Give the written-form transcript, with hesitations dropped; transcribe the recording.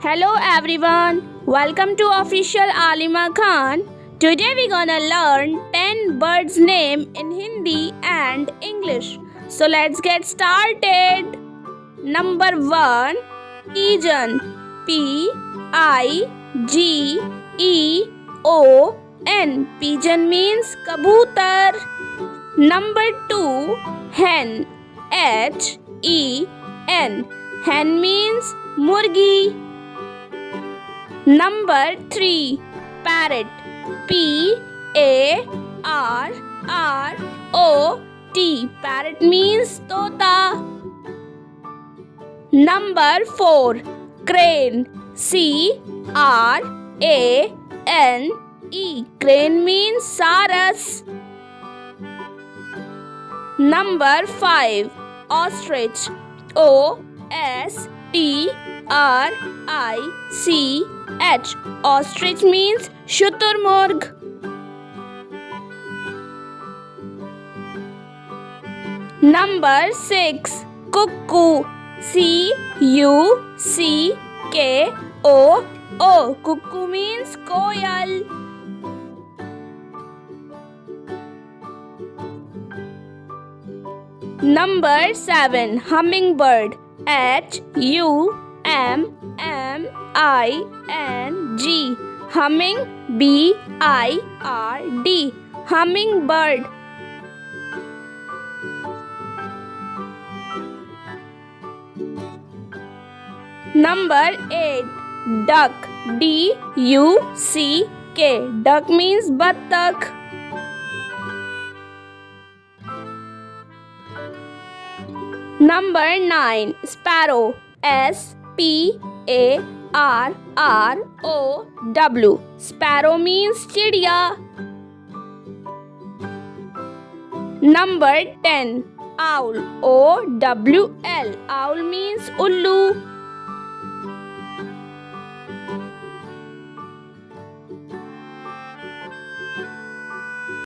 Hello everyone, welcome to official Alima Khan. Today we gonna learn 10 birds name in Hindi and English. So let's get started. Number 1, Pigeon. P I G E O N. Pigeon means kabutar. Number 2, Hen. H E N. Hen means murgi. Number 3, Parrot. P A R R O T. Parrot means tota. Number 4, Crane. C R A N E. Crane means saras. Number 5, Ostrich. O S T R I C H. Ostrich means शुतुरमुर्ग. Number 6, Cuckoo. C U C K O O. Cuckoo means koyal. Number 7, Hummingbird. H U M M I N G. Humming B I R D. Hummingbird. Number 8, Duck. D U C K. Duck means battak. Number 9, Sparrow. S P A R R O W. Sparrow means chidiya. Number 10, Owl. O W L. Owl means ullu.